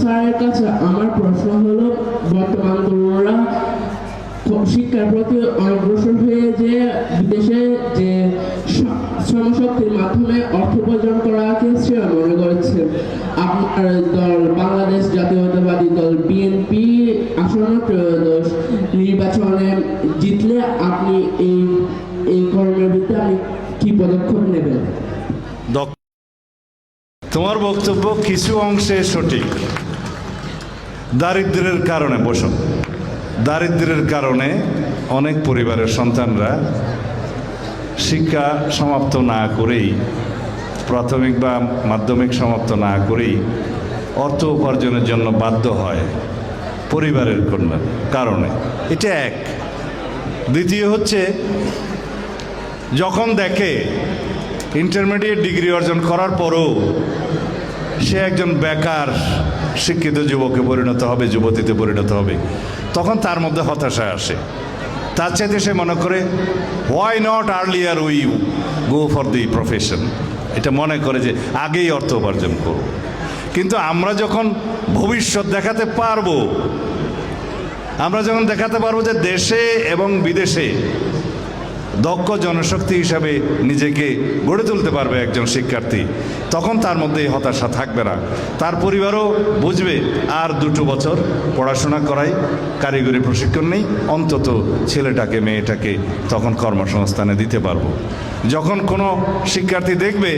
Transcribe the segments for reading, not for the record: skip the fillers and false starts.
স্যারের কাছে আমার প্রশ্ন হলো, বর্তমান তরুণরা শিক্ষার প্রতি অগ্রসর হয়ে যে বিদেশে যে শ্রমশক্তির মাধ্যমে অর্থ উপার্জন করাকে শ্রেয় মনে করেছে। আপনার দল বাংলাদেশ জাতীয়তাবাদী দল বিএনপি আসন্ন ত্রয়োদশ নির্বাচনে জিতলে আপনি এই কর্মের বিরুদ্ধে আপনি কি পদক্ষেপ নেবেন? তোমার বক্তব্য কিছু অংশে সঠিক। দারিদ্র্যের কারণে দারিদ্র্যের কারণে অনেক পরিবারের সন্তানরা শিক্ষা সমাপ্ত না করেই, প্রাথমিক বা মাধ্যমিক সমাপ্ত না করেই অর্থ উপার্জনের জন্য বাধ্য হয় পরিবারের কারণে। এটা এক। দ্বিতীয় হচ্ছে, যখন দেখে ইন্টারমিডিয়েট ডিগ্রি অর্জন করার পরও সে একজন বেকার শিক্ষিত যুবকে পরিণত হবে, যুবতীতে পরিণত হবে, তখন তার মধ্যে হতাশা আসে। তার চাইতে সে মনে করে, why not earlier we go for the profession, এটা মনে করে যে আগেই অর্থ উপার্জন করব। কিন্তু আমরা যখন ভবিষ্যৎ দেখাতে পারবো, যে দেশে এবং বিদেশে দক্ষ জনশক্তি হিসাবে নিজেকে গড়ে তুলতে পারবে একজন শিক্ষার্থী, তখন তার মধ্যে এই হতাশা থাকবে না। তার পরিবারও বুঝবে আর 2 বছর পড়াশোনা করাই, কারিগরি প্রশিক্ষণ নেই, অন্তত ছেলেটাকে মেয়েটাকে তখন কর্মসংস্থানে দিতে পারবো। যখন কোনো শিক্ষার্থী দেখবে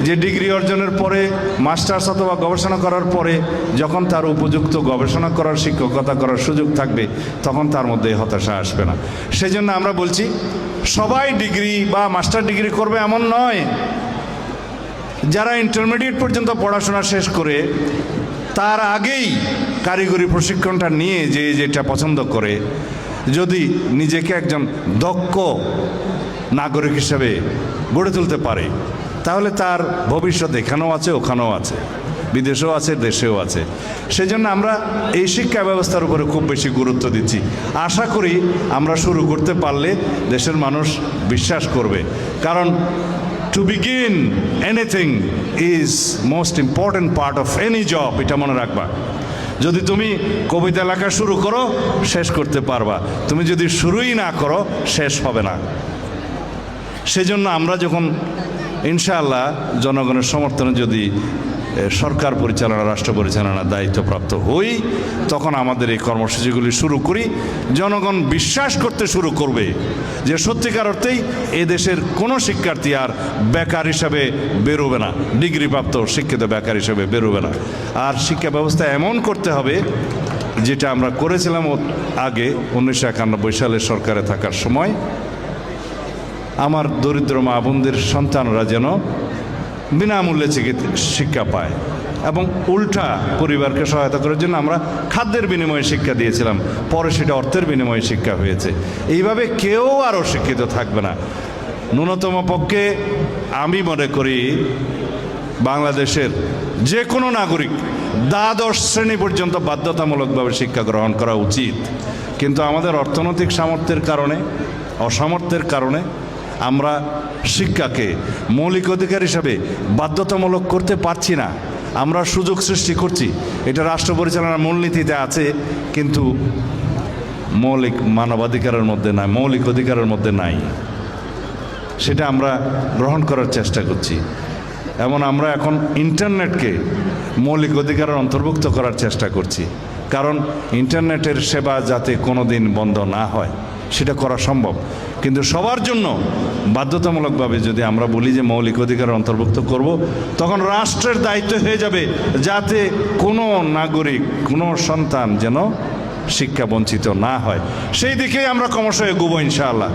যে ডিগ্রি অর্জনের পরে, মাস্টার্স অথবা গবেষণা করার পরে যখন তার উপযুক্ত গবেষণা করার, শিক্ষকতা করার সুযোগ থাকবে, তখন তার মধ্যে হতাশা আসবে না। সেজন্য আমরা বলছি, সবাই ডিগ্রি বা মাস্টার ডিগ্রি করবে এমন নয়। যারা ইন্টারমিডিয়েট পর্যন্ত পড়াশোনা শেষ করে তার আগেই কারিগরি প্রশিক্ষণটা নিয়ে যেটা পছন্দ করে, যদি নিজেকে একজন দক্ষ নাগরিক হিসেবে গড়ে তুলতে পারে, তাহলে তার ভবিষ্যৎ এখানেও আছে, ওখানেও আছে, বিদেশেও আছে, দেশেও আছে। সেজন্য আমরা এই শিক্ষা ব্যবস্থার উপরে খুব বেশি গুরুত্ব দিচ্ছি। আশা করি আমরা শুরু করতে পারলে দেশের মানুষ বিশ্বাস করবে। কারণ to begin anything is most important part of any job, এটা মনে রাখবা। যদি তুমি কবিতা লেখা শুরু করো, শেষ করতে পারবা। তুমি যদি শুরুই না করো, শেষ হবে না। সেজন্য আমরা যখন ইনশাআল্লাহ জনগণের সমর্থনে যদি সরকার পরিচালনা, রাষ্ট্র পরিচালনার দায়িত্বপ্রাপ্ত হই, তখন আমাদের এই কর্মসূচিগুলি শুরু করি। জনগণ বিশ্বাস করতে শুরু করবে যে সত্যিকার অর্থেই এদেশের কোনো শিক্ষার্থী আর বেকার হিসাবে বেরোবে না, ডিগ্রিপ্রাপ্ত শিক্ষিত বেকার হিসাবে বেরোবে না। আর শিক্ষা ব্যবস্থা এমন করতে হবে, যেটা আমরা করেছিলাম আগে 1991 সালে সরকারে থাকার সময়, আমার দরিদ্র মা বোনদের সন্তানরা যেন বিনামূল্যে শিক্ষা পায়, এবং উল্টা পরিবারকে সহায়তা করার জন্য আমরা খাদ্যের বিনিময়ে শিক্ষা দিয়েছিলাম, পরে সেটা অর্থের বিনিময়ে শিক্ষা হয়েছে। এইভাবে কেউ আরও শিক্ষিত থাকবে না। ন্যূনতম পক্ষে আমি মনে করি বাংলাদেশের যে কোনো নাগরিক দ্বাদশ শ্রেণী পর্যন্ত বাধ্যতামূলকভাবে শিক্ষা গ্রহণ করা উচিত। কিন্তু আমাদের অর্থনৈতিক অসামর্থ্যের কারণে আমরা শিক্ষাকে মৌলিক অধিকার হিসাবে বাধ্যতামূলক করতে পারছি না। আমরা সুযোগ সৃষ্টি করছি, এটা রাষ্ট্র পরিচালনার মূলনীতিতে আছে, কিন্তু মৌলিক মানবাধিকারের মধ্যে নাই, মৌলিক অধিকারের মধ্যে নাই। সেটা আমরা গ্রহণ করার চেষ্টা করছি। এমন আমরা এখন ইন্টারনেটকে মৌলিক অধিকারের অন্তর্ভুক্ত করার চেষ্টা করছি, কারণ ইন্টারনেটের সেবা যাতে কোনো দিন বন্ধ না হয় সেটা করা সম্ভব। কিন্তু সবার জন্য বাধ্যতামূলকভাবে যদি আমরা বলি যে মৌলিক অধিকার অন্তর্ভুক্ত করব, তখন রাষ্ট্রের দায়িত্ব হয়ে যাবে যাতে কোনো নাগরিক, কোনো সন্তান যেন শিক্ষা বঞ্চিত না হয়। সেই দিকেই আমরা ক্রমশ এগোবো ইনশাআল্লাহ।